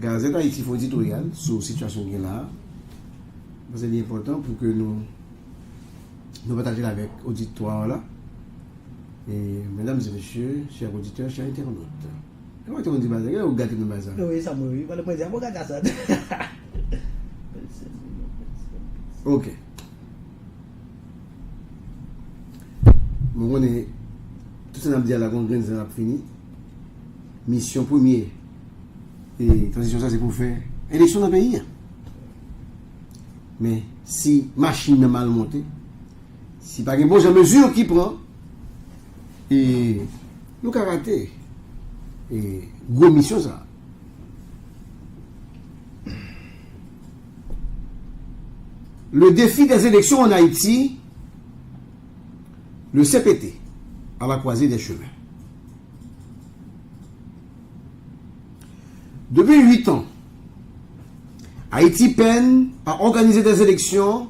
Gazette Haïti faut éditorial sur la situation qui est là. C'est important pour que nous partagions avec l'auditoire là. Et mesdames et messieurs, chers auditeurs, chers internautes. Comment tu me dis, vous gâtez le bazar? Oui, ça me dit. Pas le président, vous gâtez ça. Ok. Bon, on est. Tout ça, on a dit à la congrès, ça a fini. Mission première. Et transition, ça, c'est pour faire élection dans le pays. Mais si machine est mal montée, si pas une bonne mesure qui prend, et nous avons raté. Et gros mission, ça. Le défi des élections en Haïti, le CPT, à la croisée des chemins. Depuis 8 ans, Haïti peine à organiser des élections,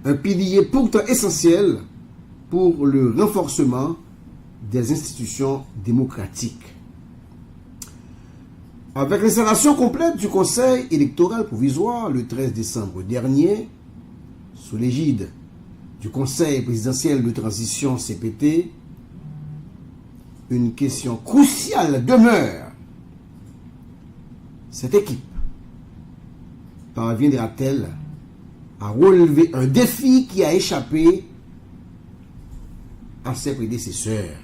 un pilier pourtant essentiel pour le renforcement des institutions démocratiques. Avec l'installation complète du Conseil électoral provisoire le 13 décembre dernier, sous l'égide du Conseil présidentiel de transition CPT, une question cruciale demeure. Cette équipe parviendra-t-elle à relever un défi qui a échappé à ses prédécesseurs?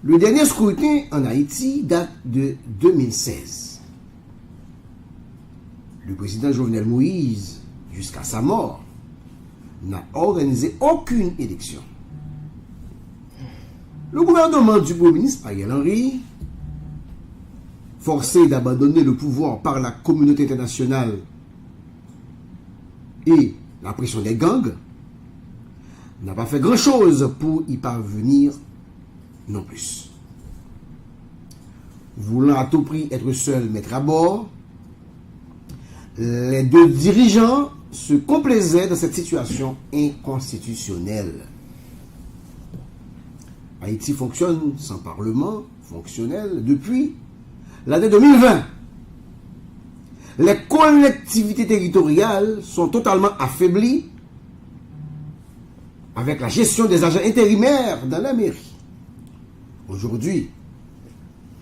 Le dernier scrutin en Haïti date de 2016. Le président Jovenel Moïse, jusqu'à sa mort, n'a organisé aucune élection. Le gouvernement du Premier ministre Ariel Henry, forcé d'abandonner le pouvoir par la communauté internationale et la pression des gangs, n'a pas fait grand-chose pour y parvenir non plus. Voulant à tout prix être seul maître à bord, les deux dirigeants se complaisaient dans cette situation inconstitutionnelle. Haïti fonctionne sans parlement fonctionnel depuis l'année 2020. Les collectivités territoriales sont totalement affaiblies avec la gestion des agents intérimaires dans la mairie. Aujourd'hui,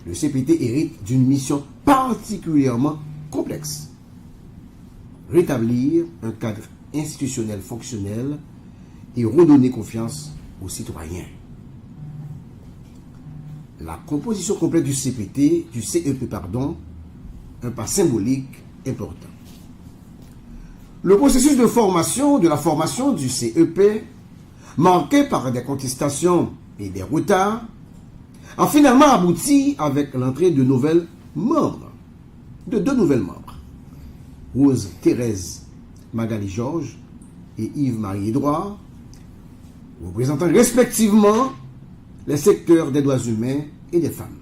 le CPT hérite d'une mission particulièrement complexe. Rétablir un cadre institutionnel fonctionnel et redonner confiance aux citoyens. La composition complète du CPT, du CEP, un pas symbolique important. Le processus de la formation du CEP, marqué par des contestations et des retards, a finalement abouti avec l'entrée de deux nouvelles membres. Rose-Thérèse Magali-Georges et Yves-Marie Édouard, représentant respectivement les secteurs des droits humains et des femmes.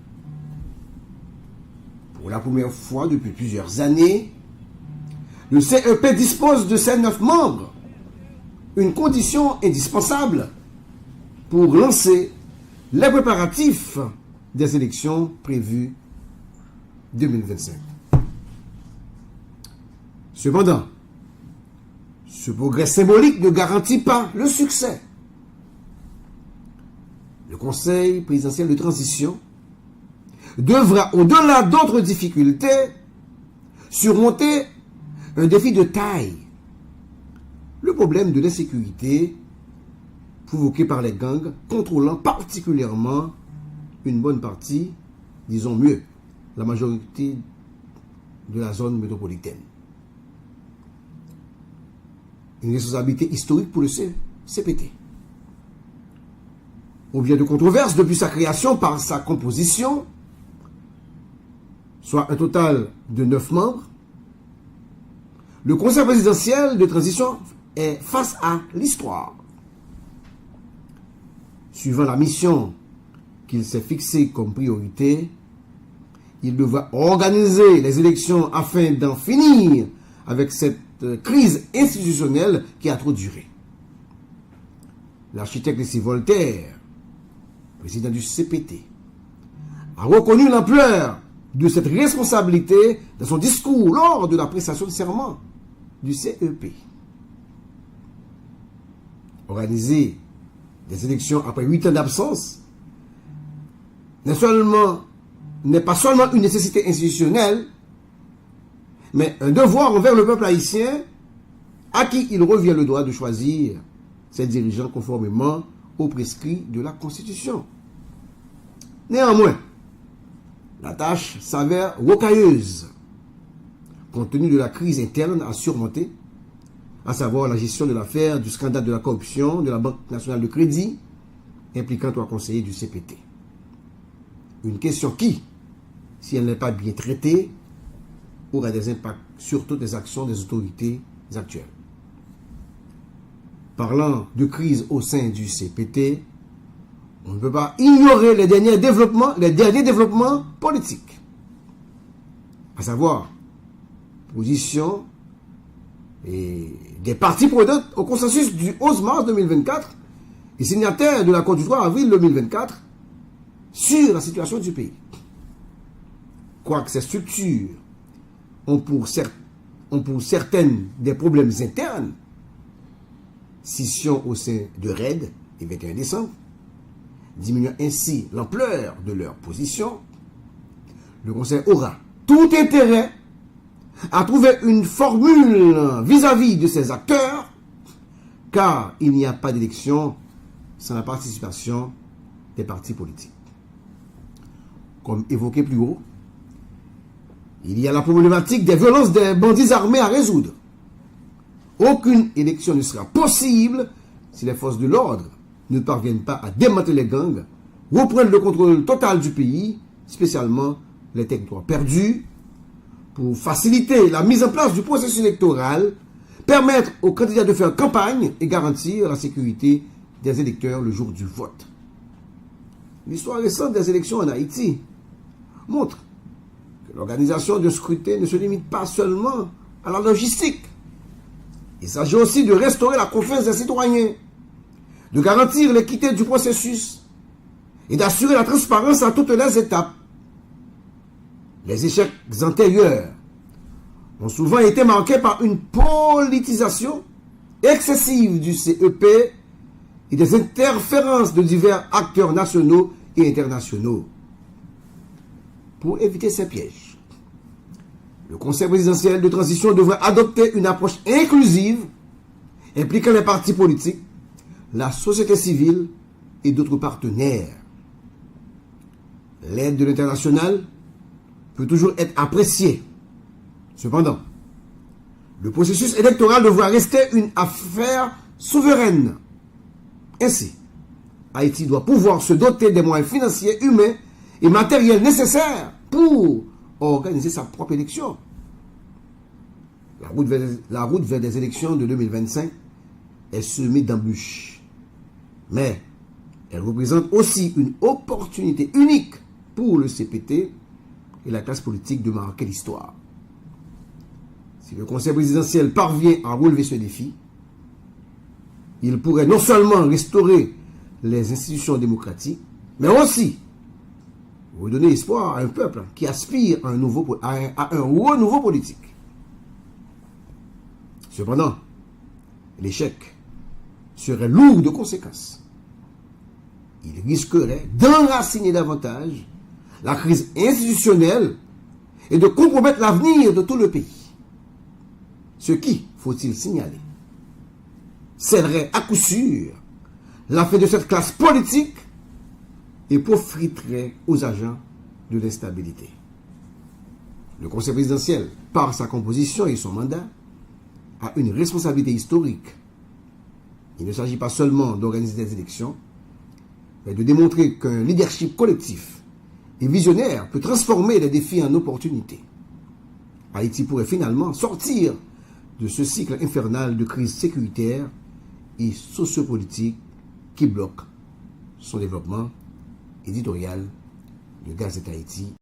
Pour la première fois depuis plusieurs années, le CEP dispose de ses 9 membres, une condition indispensable pour lancer les préparatifs des élections prévues 2025. Cependant, ce progrès symbolique ne garantit pas le succès. Le Conseil présidentiel de transition devra, au-delà d'autres difficultés, surmonter un défi de taille. Le problème de l'insécurité provoqué par les gangs contrôlant particulièrement une bonne partie, disons mieux, la majorité de la zone métropolitaine. Une responsabilité historique pour le CPT. Objet de controverse depuis sa création par sa composition, soit un total de 9 membres, le Conseil présidentiel de transition est face à l'histoire. Suivant la mission qu'il s'est fixée comme priorité, il devra organiser les élections afin d'en finir avec cette crise institutionnelle qui a trop duré. L'architecte Leslie Voltaire, président du CPT, a reconnu l'ampleur de cette responsabilité dans son discours lors de la prestation de serment du CEP. Organiser des élections après 8 ans d'absence n'est pas seulement une nécessité institutionnelle, mais un devoir envers le peuple haïtien à qui il revient le droit de choisir ses dirigeants conformément aux prescrits de la Constitution. Néanmoins, la tâche s'avère rocailleuse, compte tenu de la crise interne à surmonter, à savoir la gestion de l'affaire du scandale de la corruption de la Banque nationale de crédit, impliquant 3 conseillers du CPT. Une question qui, si elle n'est pas bien traitée, aura des impacts sur toutes les actions des autorités actuelles. Parlant de crise au sein du CPT, on ne peut pas ignorer les derniers développements politiques, à savoir position et des partis prenantes au consensus du 11 mars 2024 et signataires de l'accord du 3 avril 2024 sur la situation du pays. Quoique ces structures ont pour certaines des problèmes internes, scission au sein de RAID et 21 décembre, diminuant ainsi l'ampleur de leur position, le Conseil aura tout intérêt à trouver une formule vis-à-vis de ces acteurs, car il n'y a pas d'élection sans la participation des partis politiques. Comme évoqué plus haut, il y a la problématique des violences des bandits armés à résoudre. Aucune élection ne sera possible si les forces de l'ordre ne parviennent pas à démanteler les gangs, reprendre le contrôle total du pays, spécialement les territoires perdus, pour faciliter la mise en place du processus électoral, permettre aux candidats de faire campagne et garantir la sécurité des électeurs le jour du vote. L'histoire récente des élections en Haïti montre que l'organisation de scrutin ne se limite pas seulement à la logistique. Il s'agit aussi de restaurer la confiance des citoyens, de garantir l'équité du processus et d'assurer la transparence à toutes les étapes. Les échecs antérieurs ont souvent été marqués par une politisation excessive du CEP et des interférences de divers acteurs nationaux et internationaux. Pour éviter ces pièges, le Conseil présidentiel de transition devrait adopter une approche inclusive impliquant les partis politiques, la société civile et d'autres partenaires. L'aide de l'international peut toujours être appréciée. Cependant, le processus électoral devra rester une affaire souveraine. Ainsi, Haïti doit pouvoir se doter des moyens financiers, humains et matériels nécessaires pour organiser sa propre élection. La route vers des élections de 2025 est semée d'embûches. Mais elle représente aussi une opportunité unique pour le CPT et la classe politique de marquer l'histoire. Si le Conseil présidentiel parvient à relever ce défi, il pourrait non seulement restaurer les institutions démocratiques, mais aussi redonner espoir à un peuple qui aspire à un renouveau politique. Cependant, l'échec serait lourd de conséquences. Il risquerait d'enraciner davantage la crise institutionnelle et de compromettre l'avenir de tout le pays. Ce qui, faut-il signaler, scellerait à coup sûr la fin de cette classe politique et profiterait aux agents de l'instabilité. Le Conseil présidentiel, par sa composition et son mandat, a une responsabilité historique. Il ne s'agit pas seulement d'organiser des élections, mais de démontrer qu'un leadership collectif et visionnaire peut transformer les défis en opportunités. Haïti pourrait finalement sortir de ce cycle infernal de crise sécuritaire et sociopolitique qui bloque son développement. Éditorial de Gazette Haïti.